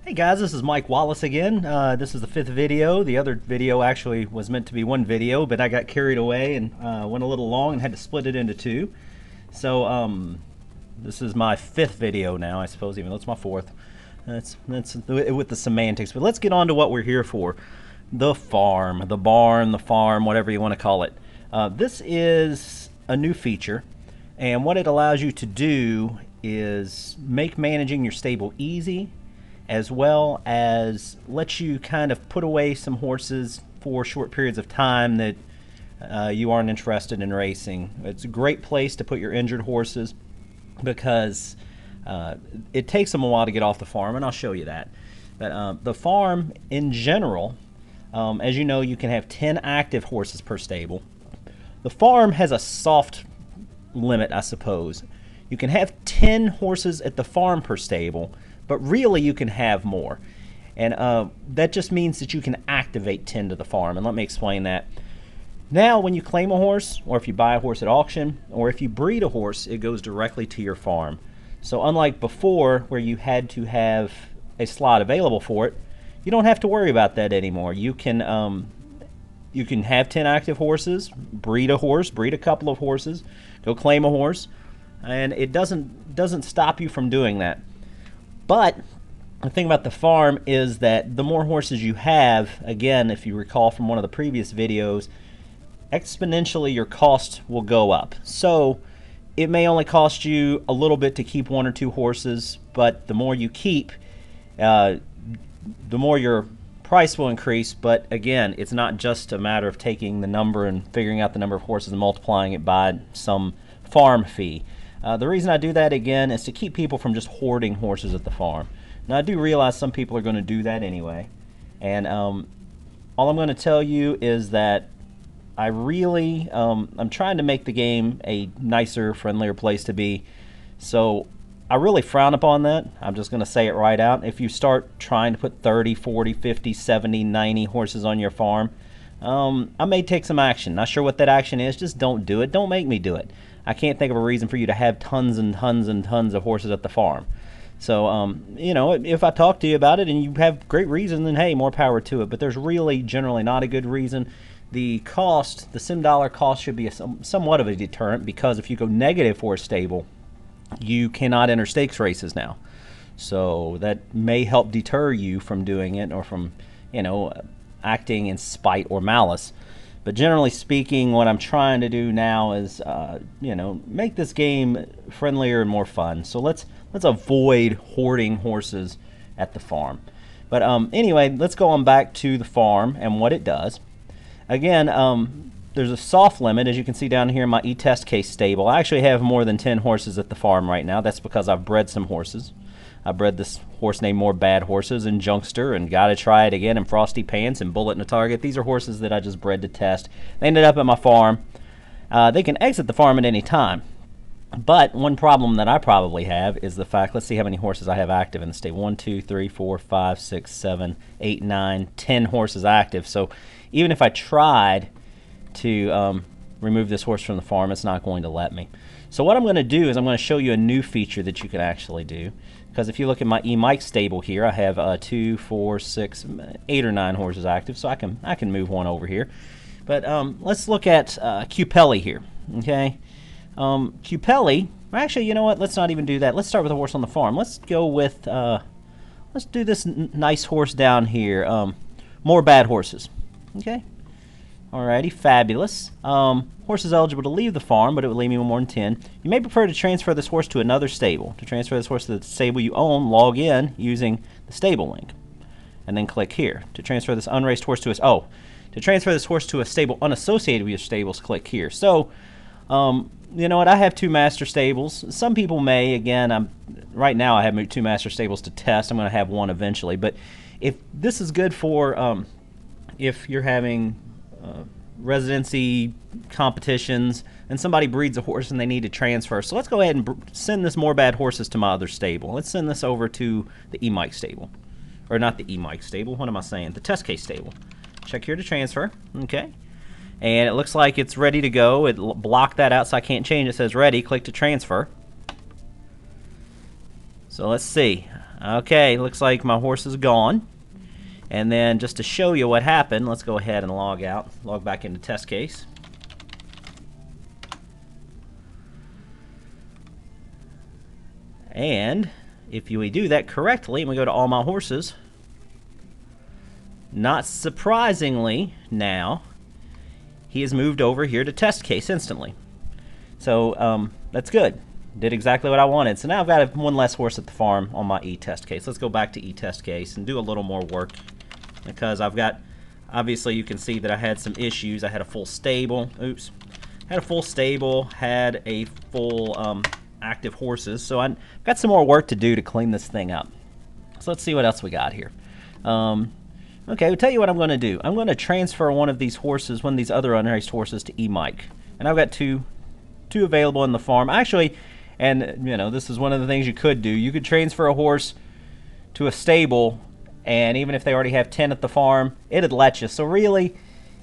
Hey guys, this is Mike Wallace again. This is the fifth video. The other video actually was meant to be one video, but I got carried away and went a little long and had to split it into two. So this is my fifth video now, I suppose, even though it's my fourth. That's with the semantics. But let's get on to what we're here for. The farm, the barn, the farm, whatever you want to call it. This is a new feature, and what it allows you to do is make managing your stable easy, as well as let you kind of put away some horses for short periods of time that you aren't interested in racing. It's a great place to put your injured horses because it takes them a while to get off the farm, and I'll show you that. But the farm in general, as you know, you can have 10 active horses per stable. The farm has a soft limit, I suppose. You can have 10 horses at the farm per stable, but really you can have more. And that just means that you can activate 10 to the farm, and let me explain that. Now when you claim a horse, or if you buy a horse at auction, or if you breed a horse, it goes directly to your farm. So unlike before where you had to have a slot available for it, you don't have to worry about that anymore. You can have 10 active horses, breed a horse, breed a couple of horses, go claim a horse, and it doesn't stop you from doing that. But the thing about the farm is that the more horses you have, again, if you recall from one of the previous videos, exponentially your cost will go up. So it may only cost you a little bit to keep one or two horses, but the more you keep, the more your price will increase. But again, it's not just a matter of taking the number and figuring out the number of horses and multiplying it by some farm fee. The reason I do that, again, is to keep people from just hoarding horses at the farm. Now, I do realize some people are going to do that anyway. And all I'm going to tell you is that I really, I'm trying to make the game a nicer, friendlier place to be. So I really frown upon that. I'm just going to say it right out. If you start trying to put 30, 40, 50, 70, 90 horses on your farm, I may take some action. Not sure what that action is. Just don't do it. Don't make me do it. I can't think of a reason for you to have tons and tons and tons of horses at the farm. So, you know, if I talk to you about it and you have great reason, then hey, more power to it. But there's really generally not a good reason. The cost, the sim dollar cost, should be somewhat of a deterrent, because if you go negative for a stable, you cannot enter stakes races now. So that may help deter you from doing it, or from, you know, acting in spite or malice. But generally speaking, what I'm trying to do now is, you know, make this game friendlier and more fun. So let's avoid hoarding horses at the farm. But anyway, let's go on back to the farm and what it does. Again, there's a soft limit, as you can see down here in my e-test case stable. I actually have more than 10 horses at the farm right now. That's because I've bred some horses. I bred this horse named More Bad Horses and Junkster, and Gotta Try It Again, and Frosty Pants, and Bullet and a Target. These are horses that I just bred to test. They ended up at my farm. They can exit the farm at any time. But one problem that I probably have is the fact, let's see how many horses I have active in the stable. 1, 2, 3, 4, 5, 6, 7, 8, 9, 10 horses active. So even if I tried to remove this horse from the farm, it's not going to let me. So what I'm going to do is I'm going to show you a new feature that you can actually do. Because if you look at my E-Mike stable here, I have 2, 4, 6, 8 or 9 horses active, so I can move one over here. But let's look at Cupelli here. Okay, Cupelli. Actually, you know what? Let's not even do that. Let's start with a horse on the farm. Let's go with let's do this nice horse down here. More Bad Horses. Okay. Alrighty, fabulous. Horse is eligible to leave the farm, but it would leave me with more than 10. You may prefer to transfer this horse to another stable. To transfer this horse to the stable you own, log in using the stable link, and then click here. To transfer this unraced horse to to transfer this horse to a stable unassociated with your stables, click here. So, you know what? I have 2 master stables. Some people may. Again, right now I have 2 master stables to test. I'm going to have one eventually. But if this is good for if you're having residency competitions and somebody breeds a horse and they need to transfer. So let's go ahead and send this More Bad Horses to my other stable. Let's send this over to the E-Mike stable. Or not the E-Mike stable, what am I saying? The test case stable. Check here to transfer. Okay. And it looks like it's ready to go. It blocked that out so I can't change. It says ready. Click to transfer. So let's see. Okay, looks like my horse is gone. And then just to show you what happened, let's go ahead and log out, log back into test case. And if we do that correctly and we go to all my horses, not surprisingly now, he has moved over here to test case instantly. So that's good. Did exactly what I wanted. So now I've got one less horse at the farm on my e-test case. Let's go back to e-test case and do a little more work, because I've got, obviously you can see that I had some issues. I had a full stable. Oops. Had a full stable, had a full active horses. So I've got some more work to do to clean this thing up. So let's see what else we got here. Okay, I'll tell you what I'm going to do. I'm going to transfer one of these horses, one of these other unraced horses, to E-Mike. And I've got two available in the farm. Actually, and you know, this is one of the things you could do. You could transfer a horse to a stable, and even if they already have 10 at the farm, it'd let you. So really,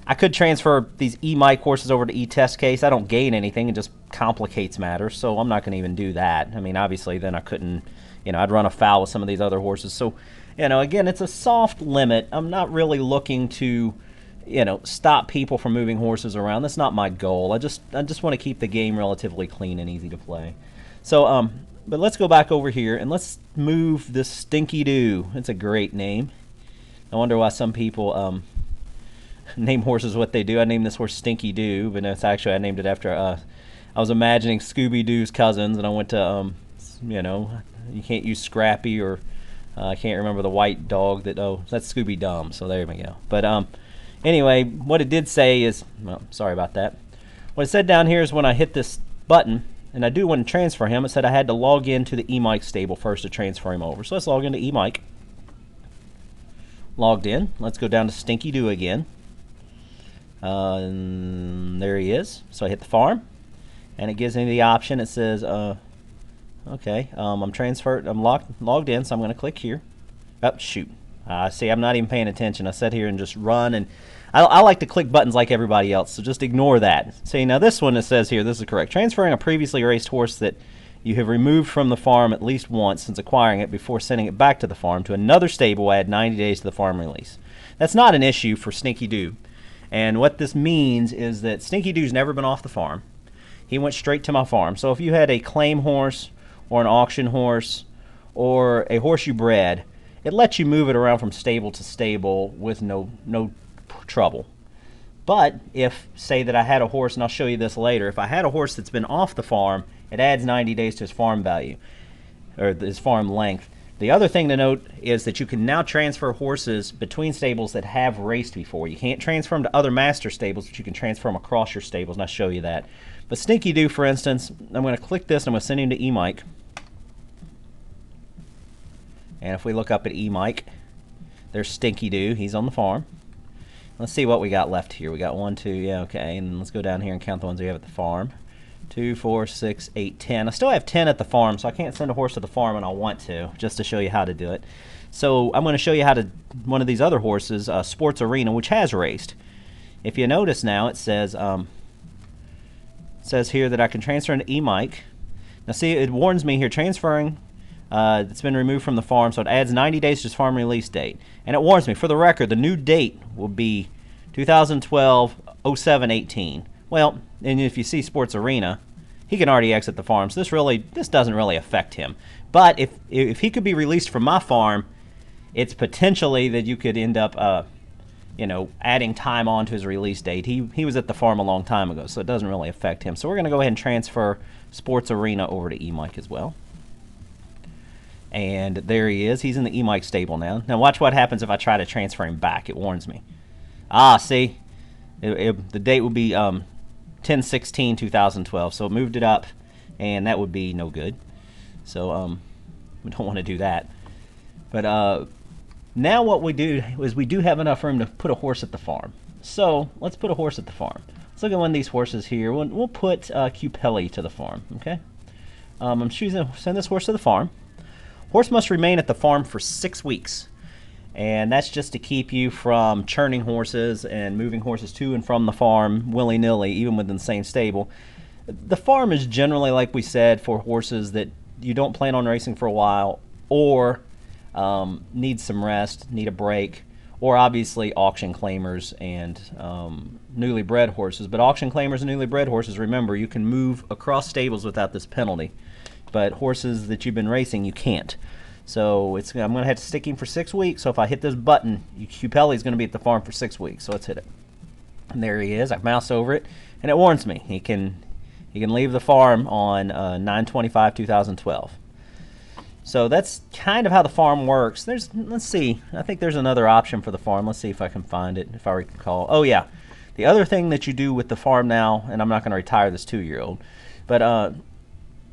I could transfer these E-Mike horses over to E-Test case. I don't gain anything. It just complicates matters. So I'm not going to even do that. I mean, obviously, then I couldn't, you know, I'd run afoul with some of these other horses. So, you know, again, it's a soft limit. I'm not really looking to, you know, stop people from moving horses around. That's not my goal. I just want to keep the game relatively clean and easy to play. So, but let's go back over here and let's move this Stinky Doo. It's a great name. I wonder why some people name horses what they do. I named this horse Stinky Doo, but it's actually, I named it after, I was imagining Scooby-Doo's cousins, and I went to, you know, you can't use Scrappy, or I can't remember the white dog that, oh, that's Scooby-Dum, so there we go. But anyway, what it did say is, well, sorry about that. What it said down here is when I hit this button, and I do want to transfer him, it said I had to log into the E-Mike stable first to transfer him over. So let's log into E-Mike. Logged in. Let's go down to Stinky Doo again. And there he is. So I hit the farm, and it gives me the option. It says, okay, I'm transferred. I'm logged in, so I'm going to click here. Oh, shoot. See, I'm not even paying attention. I sat here and just run, and I like to click buttons like everybody else, so just ignore that. See, now this one, it says here, this is correct. Transferring a previously raced horse that you have removed from the farm at least once since acquiring it before sending it back to the farm to another stable will add 90 days to the farm release. That's not an issue for Stinky Doo. And what this means is that Stinky Doo's never been off the farm. He went straight to my farm. So if you had a claim horse or an auction horse or a horse you bred, it lets you move it around from stable to stable with no trouble. But if, say that I had a horse, and I'll show you this later, if I had a horse that's been off the farm, it adds 90 days to his farm value, or his farm length. The other thing to note is that you can now transfer horses between stables that have raced before. You can't transfer them to other master stables, but you can transfer them across your stables, and I'll show you that. But Stinky Doo, for instance, I'm going to click this, and I'm going to send him to E-Mike. And if we look up at E-Mike, there's Stinky Doo. He's on the farm. Let's see what we got left here. We got 1, 2, yeah, okay. And let's go down here and count the ones we have at the farm. 2, 4, 6, 8, 10. I still have 10 at the farm, so I can't send a horse to the farm, and I want to, just to show you how to do it. So I'm going to show you how to, one of these other horses, Sports Arena, which has raced. If you notice now, it says here that I can transfer into E-Mike. Now see, it warns me here, transferring, it's been removed from the farm, so it adds 90 days to his farm release date. And it warns me, for the record, the new date will be 2012-07-18. Well, and if you see Sports Arena, he can already exit the farm, so this doesn't really affect him. But if he could be released from my farm, it's potentially that you could end up, you know, adding time on to his release date. He was at the farm a long time ago, so it doesn't really affect him. So we're going to go ahead and transfer Sports Arena over to E-Mike as well. And there he is. He's in the E-Mike stable now. Now watch what happens if I try to transfer him back. It warns me. See? The date would be 10/16/2012. So it moved it up, and that would be no good. So we don't want to do that. But now what we do is we do have enough room to put a horse at the farm. So let's put a horse at the farm. Let's look at one of these horses here. We'll put Cupelli to the farm. Okay. I'm choosing to send this horse to the farm. Horse must remain at the farm for 6 weeks, and that's just to keep you from churning horses and moving horses to and from the farm willy-nilly, even within the same stable. The farm is generally, like we said, for horses that you don't plan on racing for a while, or need some rest, need a break, or obviously auction claimers and newly bred horses. But auction claimers and newly bred horses, remember, you can move across stables without this penalty. But horses that you've been racing, you can't. So I'm going to have to stick him for 6 weeks. So if I hit this button, Cupelli's going to be at the farm for 6 weeks. So let's hit it. And there he is. I mouse over it, and it warns me. He can leave the farm on 9/25/2012. So that's kind of how the farm works. Let's see. I think there's another option for the farm. Let's see if I can find it, if I recall. Oh yeah, the other thing that you do with the farm now, and I'm not going to retire this 2-year-old, but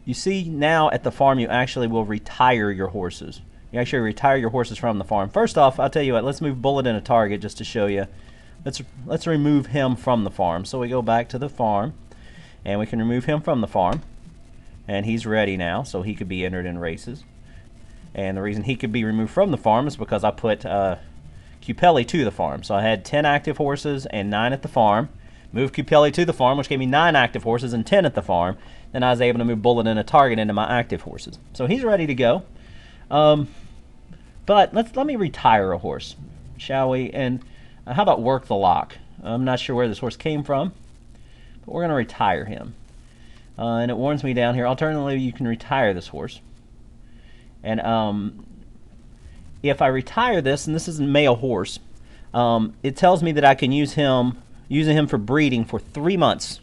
you see now at the farm you actually will retire your horses. You actually retire your horses from the farm. First off, I'll tell you what. Let's move Bullet in a target just to show you. Let's remove him from the farm. So we go back to the farm, and we can remove him from the farm, and he's ready now, so he could be entered in races. And the reason he could be removed from the farm is because I put Cupelli to the farm. So I had 10 active horses and 9 at the farm. Moved Cupelli to the farm, which gave me 9 active horses and 10 at the farm. Then I was able to move Bullet and a target into my active horses. So he's ready to go. But let me retire a horse, shall we? And how about Work the Lock? I'm not sure where this horse came from, but we're going to retire him. And it warns me down here, alternatively, you can retire this horse. And if I retire this, and this is a male horse, it tells me that I can using him for breeding for 3 months.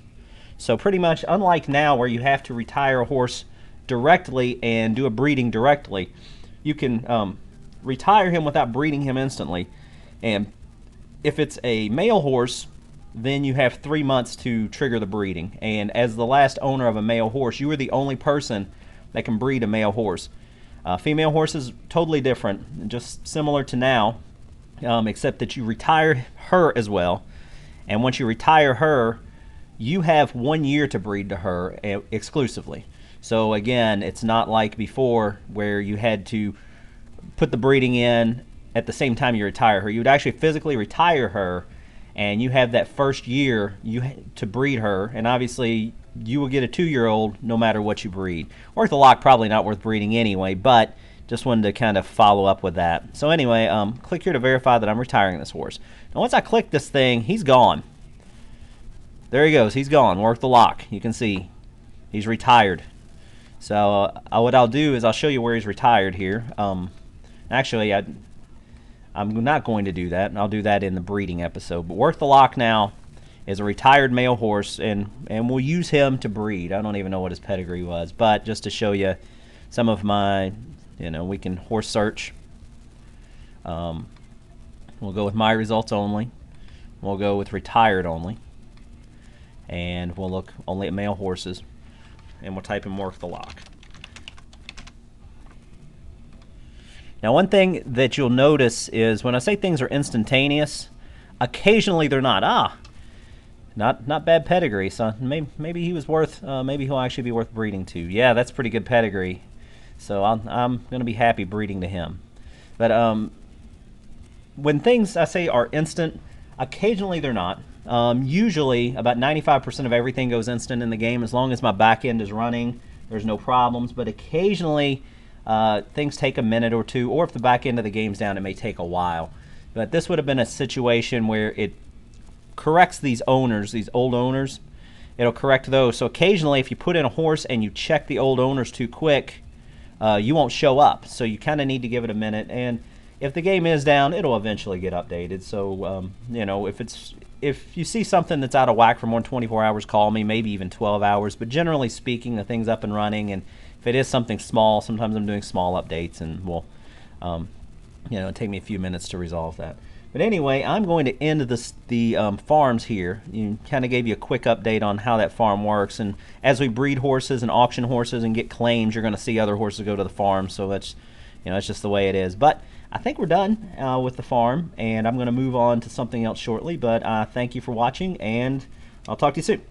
So pretty much unlike now where you have to retire a horse directly and do a breeding directly, you can retire him without breeding him instantly. And if it's a male horse, then you have 3 months to trigger the breeding. And as the last owner of a male horse, you are the only person that can breed a male horse. Female horses, totally different, just similar to now, except that you retire her as well. And once you retire her, you have 1 year to breed to her exclusively. So again, it's not like before where you had to put the breeding in at the same time you retire her. You would actually physically retire her, and you have that first year to breed her, and obviously you will get a 2-year-old no matter what you breed. Work the Lock, probably not worth breeding anyway, but just wanted to kind of follow up with that. So anyway, click here to verify that I'm retiring this horse. Now once I click this thing, he's gone. There he goes, he's gone. Work the Lock. You can see he's retired. So what I'll do is I'll show you where he's retired here. Actually, I'm not going to do that. I'll do that in the breeding episode. But Work the Lock now is a retired male horse, and we'll use him to breed. I don't even know what his pedigree was, but just to show you some of my, we can horse search. We'll go with my results only. We'll go with retired only. And we'll look only at male horses, and we'll type in Work the Lock. Now one thing that you'll notice is when I say things are instantaneous, occasionally they're not. Not bad pedigree, so maybe he was worth, maybe he'll actually be worth breeding to. Yeah, that's pretty good pedigree. So I'm going to be happy breeding to him. But when things I say are instant, occasionally they're not. Usually about 95% of everything goes instant in the game. As long as my back end is running, there's no problems. But occasionally things take a minute or two, or if the back end of the game's down, it may take a while. But this would have been a situation where it corrects these owners, these old owners. It'll correct those. So occasionally if you put in a horse and you check the old owners too quick, you won't show up. So you kind of need to give it a minute. And if the game is down, it'll eventually get updated. So if you see something that's out of whack for more than 24 hours, call me, maybe even 12 hours. But generally speaking, the thing's up and running. And if it is something small, sometimes I'm doing small updates, and we'll, it'll take me a few minutes to resolve that. But anyway, I'm going to end the farms here. You kind of gave you a quick update on how that farm works. And as we breed horses and auction horses and get claims, you're going to see other horses go to the farm. So that's, it's just the way it is. But I think we're done with the farm, and I'm going to move on to something else shortly. But thank you for watching, and I'll talk to you soon.